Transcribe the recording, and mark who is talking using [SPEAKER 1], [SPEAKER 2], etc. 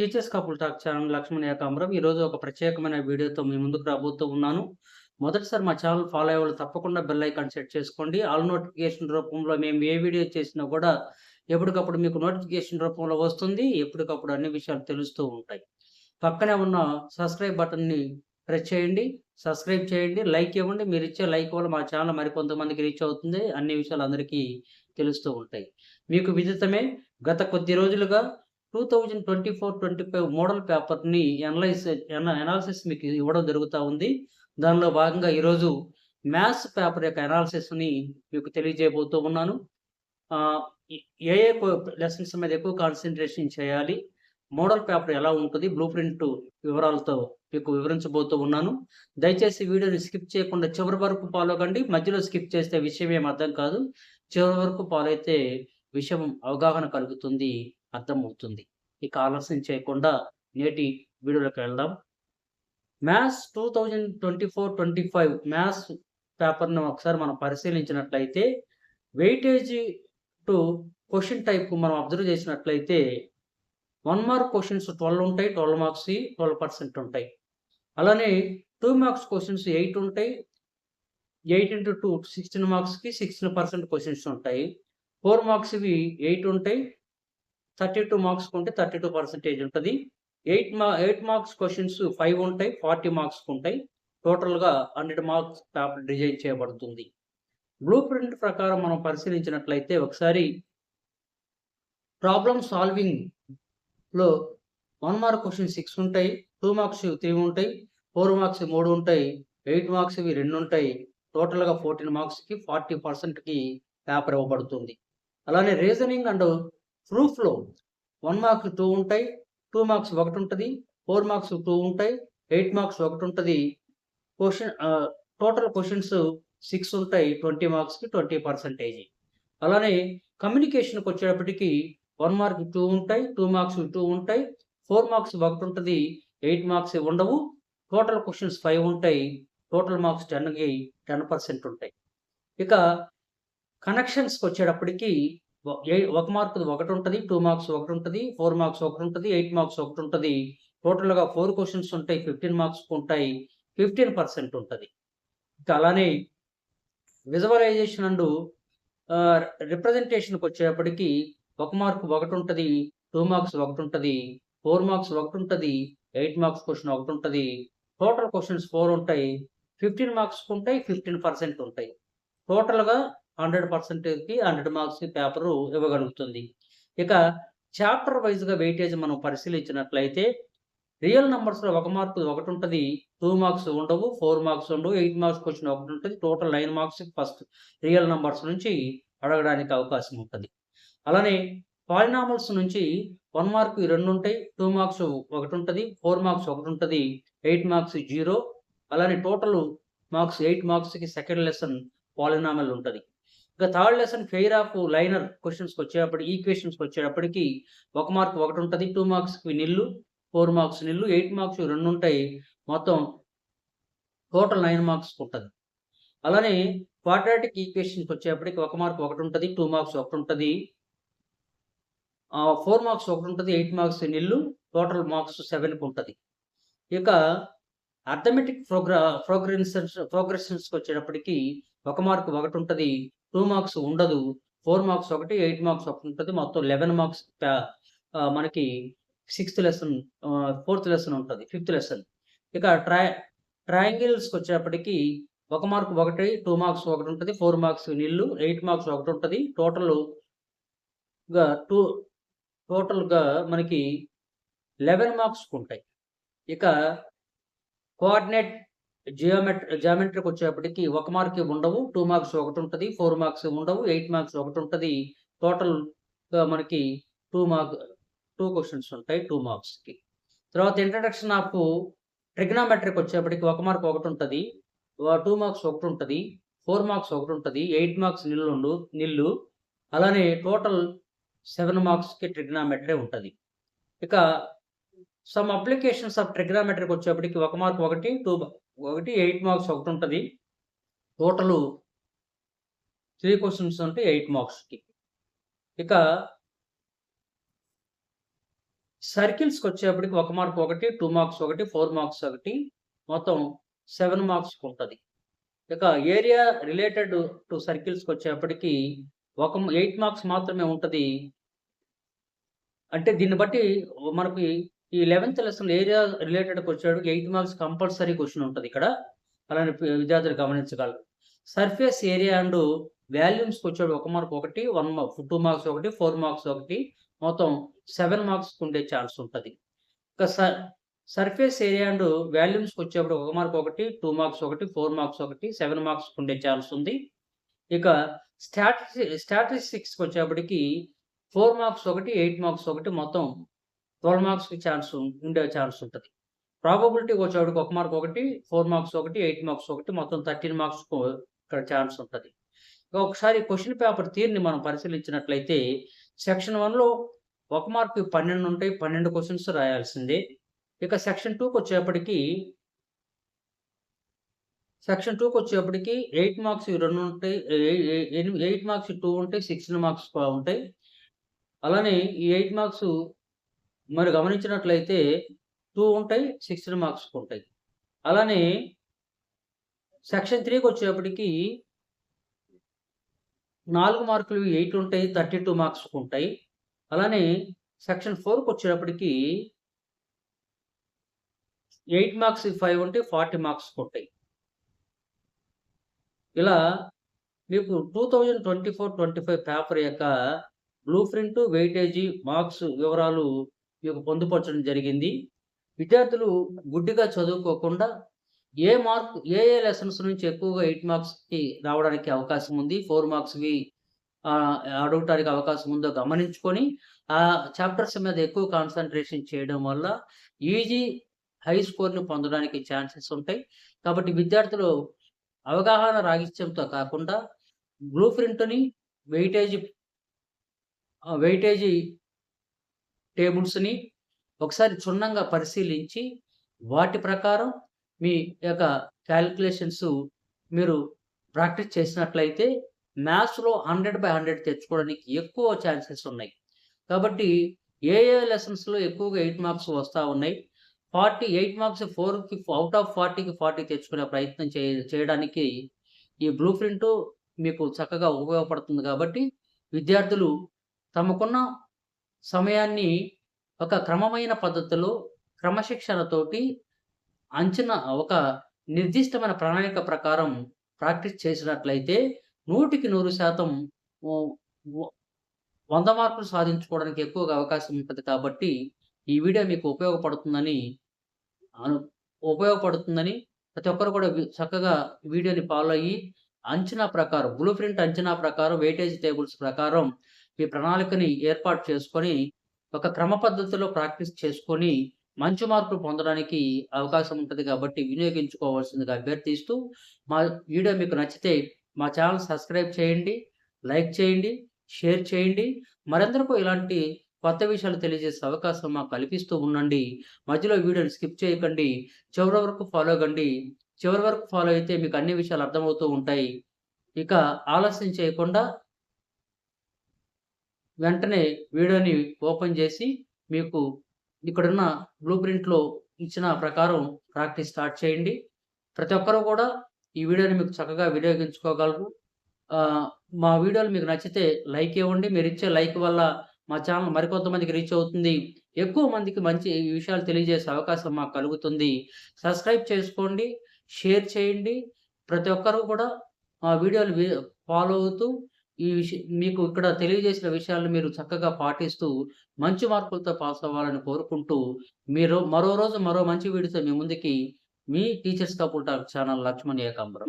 [SPEAKER 1] Teachers couple talk channel Lakshman Ekambaram. ఈరోజు ఒక ప్రత్యేకమైన వీడియోతో మీ ముందుకు రాబోతూ ఉన్నాను. మొదటిసారి మా ఛానల్ ఫాలో అయ్యేవాళ్ళు తప్పకుండా బెల్ ఐకాన్ సెట్ చేసుకోండి. ఆల్ నోటిఫికేషన్ రూపంలో మేము ఏ వీడియో చేసినా కూడా ఎప్పటికప్పుడు మీకు నోటిఫికేషన్ రూపంలో వస్తుంది. ఎప్పటికప్పుడు అన్ని విషయాలు తెలుస్తూ ఉంటాయి. పక్కనే ఉన్న సబ్స్క్రైబ్ బటన్‌ని ప్రెస్ చేయండి. సబ్స్క్రైబ్ చేయండి. లైక్ ఇవ్వండి. మీరిచ్చే లైక్ వల్ల మా ఛానల్ మరికొంతమందికి రీచ్ అవుతుంది. అన్ని విషయాలు అందరికీ తెలుస్తూ ఉంటాయి. మీకు విదితమే గత కొద్ది రోజులుగా 2024-25 మోడల్ పేపర్‌ని అనాలిసిస్ మీకు ఇవ్వడం జరుగుతా ఉంది. దానిలో భాగంగా ఈరోజు మ్యాథ్స్ పేపర్ యొక్క అనాలిసిస్‌ని మీకు తెలియజేయబోతూ ఉన్నాను. ఆహ్, ఏ ఏ లెసన్స్ మీద ఎక్కువ కాన్సంట్రేషన్ చేయాలి? మోడల్ పేపర్ ఎలా ఉంటది? బ్లూ ప్రింట్ వివరాలతో మీకు వివరించబోతూ ఉన్నాను. దయచేసి వీడియోని స్కిప్ చేయకుండా చివరి వరకు ఫాలో కండి. మధ్యలో స్కిప్ చేస్తే విషయం ఏమి అర్థం కాదు. చివరి వరకు ఫాలో అయితే విషయం అవగాహన కలుగుతుంది, అర్థమవుతుంది. ఇక ఆలస్యం చేయకుండా నేటి వీడియోలోకి వెళ్దాం. మ్యాథ్స్ 2024-25 మ్యాథ్స్ పేపర్‌ను ఒకసారి మనం పరిశీలించినట్లయితే వెయిటేజ్ టు క్వెషన్ టైప్ మనం అబ్జర్వ్ చేసినట్లయితే 1 మార్క్ క్వెషన్స్ 12 ఉంటాయి. 12 మార్క్స్‌వి 12% ఉంటాయి. అలానే 2 మార్క్స్ క్వెషన్స్ 8 ఉంటాయి. 8 ఇంటూ 2 16 మార్క్స్‌కి 16% క్వెషన్స్ ఉంటాయి. 4 మార్క్స్‌వి 8 ఉంటాయి. 32 మార్క్స్‌కి ఉంటే 32% ఉంటది. 8 మార్క్స్ క్వెషన్స్ 5 ఉంటాయి. 40 మార్క్స్‌కి ఉంటాయి. టోటల్‌గా 100 మార్క్స్ పేపర్ డిజైన్ చేయబడుతుంది. బ్లూ ప్రింట్ ప్రకారం మనం పరిశీలించినట్లయితే ఒకసారి ప్రాబ్లమ్ సాల్వింగ్‌లో 1 మార్క్ క్వెషన్ 6 ఉంటాయి. 2 మార్క్స్ 3 ఉంటాయి. 4 మార్క్స్ 3 ఉంటాయి. 8 మార్క్స్‌వి 2 ఉంటాయి. టోటల్‌గా 14 మార్క్స్‌కి 40%కి పేపర్ ఇవ్వబడుతుంది. అలానే రీజనింగ్ అండ్ ప్రూఫ్‌లో 1 మార్క్ 2 ఉంటాయి. 2 మార్క్స్ 1 ఉంటది. 4 మార్క్స్ 2 ఉంటాయి. 8 మార్క్స్ 1 ఉంటది. టోటల్ క్వెషన్స్ 6 ఉంటాయి. 20 మార్క్స్‌కి 20%. అలానే కమ్యూనికేషన్‌కొచ్చేటప్పటికి 1 మార్క్ 2 ఉంటాయి. 2 మార్క్స్ 2 ఉంటాయి. 4 మార్క్స్ 1 ఉంటది. 8 మార్క్స్ ఉండవు. టోటల్ క్వెషన్స్ 5 ఉంటాయి. టోటల్ మార్క్స్ 10కి 10% ఉంటాయి. ఇక కనెక్షన్స్‌కొచ్చేటప్పటికి ఒక మార్క్‌ది 1 ఉంటది. 2 మార్క్స్ 1 ఉంటది. 4 మార్క్స్ 1 ఉంటది. 8 మార్క్స్ 1 ఉంటది. టోటల్‌గా 4 క్వెషన్స్ ఉంటాయి. 15 మార్క్స్‌కి ఉంటాయి. 15% ఉంటది. ఇక అలానే విజువలైజేషన్ అండ్ ఆహ్, రిప్రజెంటేషన్‌కొచ్చేటప్పటికి 1 మార్క్ 1 ఉంటది. 2 మార్క్స్ 1 ఉంటది. 4 మార్క్స్ 1 ఉంటది. 8 మార్క్స్ క్వెషన్ 1 ఉంటది. టోటల్ క్వెషన్స్ 4 ఉంటాయి. 15 మార్క్స్‌కి ఉంటాయి. 15% ఉంటాయి. టోటల్‌గా 100%కి 100 మార్క్స్ పేపరు ఇవ్వగలుగుతుంది. ఇక చాప్టర్ వైస్‌గా వెయిటేజ్ మనం పరిశీలించినట్లయితే రియల్ నంబర్స్‌లో 1 మార్క్ 1 ఉంటది. 2 మార్క్స్ ఉండవు. 4 మార్క్స్ ఉండవు. 8 మార్క్స్ క్వెషన్ 1 ఉంటది. టోటల్ 9 మార్క్స్‌కి ఫస్ట్ రియల్ నంబర్స్ నుంచి అడగడానికి అవకాశం ఉంటది. అలానే పాలినామల్స్ నుంచి 1 మార్క్ 2 ఉంటాయి. 2 మార్క్స్ 1 ఉంటది. 4 మార్క్స్ 1 ఉంటది. 8 మార్క్స్ 0. అలానే టోటల్ మార్క్స్ 8 మార్క్స్‌కి సెకండ్ లెసన్ పాలినామల్ ఉంటది. ఇక third lesson pair of linear ఈక్వేషన్స్‌కొచ్చేటప్పటికి 1 మార్క్ 1 ఉంటది. 2 మార్క్స్‌కి నిల్లు. 4 మార్క్స్ నిల్లు. 8 మార్క్స్ 2 ఉంటాయి. మొత్తం టోటల్ 9 మార్క్స్‌కి ఉంటది. అలానే క్వాడ్రాటిక్ ఈక్వేషన్స్‌కొచ్చేటప్పటికి 1 మార్క్ 1 ఉంటది. 2 మార్క్స్ 1 ఉంటది. 4 మార్క్స్ 1 ఉంటది. 8 మార్క్స్ నిల్లు. టోటల్ మార్క్స్ 7కి ఉంటది. ఇక అర్థమెటిక్ ప్రోగ్రెషన్స్‌కొచ్చేటప్పటికి 1 మార్క్ 1 ఉంటది. 2 మార్క్స్ ఉండదు. 4 మార్క్స్ 1, 8 మార్క్స్ 1 ఉంటది. మొత్తం 11 మార్క్స్ మనకి ఫోర్త్ లెసన్ ఉంటది. Fifth lesson. ఇక ట్రయాంగిల్స్‌కొచ్చేటప్పటికి 1 మార్క్ 1, 2 మార్క్స్ 1 ఉంటది. 4 మార్క్స్ నిల్లు. 8 మార్క్స్ 1 ఉంటది. టోటల్‌గా టోటల్‌గా మనకి 11 మార్క్స్‌కుంటాయి. ఇక కోఆర్డినేట్ జామెట్రీకొచ్చేటప్పటికి 1 మార్క్ ఉండవు. 2 మార్క్స్ 1 ఉంటది. 4 మార్క్స్ ఉండవు. 8 మార్క్స్ 1 ఉంటది. టోటల్‌గా మనకి 2 క్వెషన్స్ ఉంటాయి 2 మార్క్స్‌కి. తర్వాత ఇంట్రడక్షన్ ఆఫ్ ట్రిగ్నోమెట్రీకొచ్చేటప్పటికి 1 మార్క్ 1 ఉంటది. 2 మార్క్స్ 1 ఉంటది. 4 మార్క్స్ 1 ఉంటది. 8 మార్క్స్ నిల్లు. అలానే టోటల్ 7 మార్క్స్‌కి ట్రిగ్నోమెట్రీ ఉంటది. ఇక సమ్ అప్లికేషన్స్ ఆఫ్ ట్రిగ్నోమెట్రీకొచ్చేటప్పటికి 1 మార్క్ 1, 8 మార్క్స్ 1 ఉంటది. టోటలు 3 క్వెషన్స్ ఉంటాయి 8 మార్క్స్‌కి. ఇక సర్కిల్స్‌కి వచ్చేప్పటికి 1 మార్క్ ఒకటి, 2 మార్క్స్ ఒకటి, 4 మార్క్స్ ఒకటి, మొత్తం 7 మార్క్స్‌కి ఉంటది. ఇక ఏరియా రిలేటెడ్ టు సర్కిల్స్‌కి వచ్చేప్పటికి 8 మార్క్స్ మాత్రమే ఉంటది. అంటే దీన్ని బట్టి మనకి ఈ 11థ్ లెసన్ ఏరియా రిలేటెడ్‌కొచ్చేటప్పటికి 8 మార్క్స్ కంపల్సరీ క్వెషన్ ఉంటదిక్కడ. అలానే విద్యార్థులు గమనించగలరు. సర్ఫేస్ ఏరియా అండ్ వాల్యూమ్స్‌కొచ్చేటప్పుడు 1 మార్క్ ఒకటి, 2 మార్క్స్ ఒకటి, 4 మార్క్స్ ఒకటి, మొత్తం 7 మార్క్స్‌కి ఉండే ఛాన్స్ ఉంటది. ఇక సర్ఫేస్ ఏరియా అండ్ వాల్యూమ్స్‌కొచ్చేప్పుడు 1 మార్క్ ఒకటి, 2 మార్క్స్ ఒకటి, 4 మార్క్స్ ఒకటి, 7 మార్క్స్‌కి ఉండే ఛాన్స్ ఉంది. ఇక స్టాటిస్టిక్స్‌కొచ్చేప్పటికి 4 మార్క్స్ ఒకటి, 8 మార్క్స్ ఒకటి, మొత్తం 12 మార్క్స్‌కి ఉండే ఛాన్స్ ఉంటది. ప్రాబబిలిటీకొచ్చేటప్పటికి 1 మార్క్ ఒకటి, 4 మార్క్స్ ఒకటి, 8 మార్క్స్ ఒకటి, మొత్తం 13 మార్క్స్‌కు ఇక్కడ ఛాన్స్ ఉంటది. ఒకసారి క్వెషన్ పేపర్ తీరుని మనం పరిశీలించినట్లయితే సెక్షన్ 1లో 1 మార్క్‌కి 12 ఉంటాయి. 12 క్వెషన్స్ రాయాల్సిందే. ఇక సెక్షన్ 2కొచ్చేప్పటికి 8 మార్క్స్ 2 ఉంటాయి. 8 మార్క్స్ 2 ఉంటాయి. 16 మార్క్స్ ఉంటాయి. అలానే ఈ 8 మార్క్స్ మరి గమనించినట్లయితే 2 ఉంటాయి. 16 మార్క్స్ ఉంటాయి. అలానే సెక్షన్ 3కొచ్చేప్పటికి 4 మార్కులు 8 ఉంటాయి. 32 మార్క్స్ ఉంటాయి. అలానే సెక్షన్ 4కొచ్చేటప్పటికి 8 మార్క్స్ 5 ఉంటాయి. 40 మార్క్స్ ఉంటాయి. ఇలా మీకు 2024-25 పేపర్ యొక్క బ్లూ ప్రింట్, వెయిటేజీ, మార్క్స్ వివరాలు మీకు పొందుపరచడం జరిగింది. విద్యార్థులు గుడ్డిగా చదువుకోకుండా ఏ లెసన్స్ నుంచి ఎక్కువగా 8 మార్క్స్‌కి రావడానికి అవకాశం ఉంది, 4 మార్క్స్‌వి అడగటానికి అవకాశం ఉందో గమనించుకొని, ఆ చాప్టర్స్ మీద ఎక్కువ కాన్సంట్రేషన్ చేయడం వల్ల ఈజీ హై స్కోర్‌ని పొందడానికి ఛాన్సెస్ ఉంటాయి. కాబట్టి విద్యార్థులు అవగాహన రాహిత్యంతో కాకుండా బ్లూ ప్రింట్‌ని, వెయిటేజీ వెయిటేజీ టేబుల్స్‌ని ఒకసారి క్షుణ్ణంగా పరిశీలించి, వాటి ప్రకారం మీ యొక్క కాలిక్యులేషన్స్ మీరు ప్రాక్టీస్ చేసినట్లయితే మ్యాథ్స్‌లో 100/100 తెచ్చుకోవడానికి ఎక్కువ ఛాన్సెస్ ఉన్నాయి. కాబట్టి ఏ లెసన్స్‌లో ఎక్కువగా 8 మార్క్స్ వస్తా ఉన్నాయి. 8 మార్క్స్ 4కి ఔట్ ఆఫ్ 40కి 40 తెచ్చుకునే ప్రయత్నం చేయడానికి ఈ బ్లూ ప్రింట్ మీకు చక్కగా ఉపయోగపడుతుంది కాబట్టి, విద్యార్థులు తమకున్న సమయాన్ని ఒక క్రమమైన పద్ధతిలో, క్రమశిక్షణతోటి ఒక నిర్దిష్టమైన ప్రణాళిక ప్రకారం ప్రాక్టీస్ చేసినట్లయితే 100% ఓ వ 100 మార్కులు సాధించుకోవడానికి ఎక్కువగా అవకాశం ఉంటది కాబట్టి, ఈ వీడియో మీకు అను ఉపయోగపడుతుందని ప్రతి ఒక్కరు కూడా చక్కగా వీడియోని ఫాలో అయ్యి, బ్లూ ప్రింట్ అంచనా ప్రకారం, వెయిటేజ్ టేబుల్స్ ప్రకారం మీ ప్రణాళికని ఏర్పాటు చేసుకొని, ఒక క్రమ పద్ధతిలో ప్రాక్టీస్ చేసుకొని, మంచి మార్కులు పొందడానికి అవకాశం ఉంటది కాబట్టి వినియోగించుకోవాల్సిందిగా అభ్యర్థిస్తూ, మా వీడియో మీకు నచ్చితే మా ఛానల్ సబ్స్క్రైబ్ చేయండి, లైక్ చేయండి, షేర్ చేయండి. మరెందరికో ఇలాంటి కొత్త విషయాలు తెలియజేసే అవకాశం మాకు కల్పిస్తూ ఉండండి. మధ్యలో వీడియోని స్కిప్ చేయకండి. చివరి వరకు ఫాలో కండి. చివరి వరకు ఫాలో అయితే మీకు అన్ని విషయాలు అర్థమవుతూ ఉంటాయి. ఇక ఆలస్యం చేయకుండా వెంటనే వీడియోని ఓపెన్ చేసి, మీకు ఇక్కడున్న బ్లూ ప్రింట్‌లో ఇచ్చిన ప్రకారం ప్రాక్టీస్ స్టార్ట్ చేయండి. ప్రతి ఒక్కరు కూడా ఈ వీడియోని మీకు చక్కగా వినియోగించుకోగలరు. మా వీడియోలు మీకు నచ్చితే లైక్ ఇవ్వండి. మీరిచ్చే లైక్ వల్ల మా ఛానల్ మరికొంతమందికి రీచ్ అవుతుంది. ఎక్కువ మందికి మంచి విషయాలు తెలియజేసే అవకాశం మాకు కలుగుతుంది. సబ్స్క్రైబ్ చేసుకోండి, షేర్ చేయండి. ప్రతి ఒక్కరు కూడా మా వీడియోలు ఫాలో అవుతూ మీకు ఇక్కడ తెలియజేసిన విషయాలను మీరు చక్కగా పాటిస్తూ మంచి మార్కులతో పాస్ అవ్వాలని కోరుకుంటూ, మరో రోజు మరో మంచి వీడియోతో మీ ముందుకి మీ teachers couple talk channel Lakshman Ekambaram.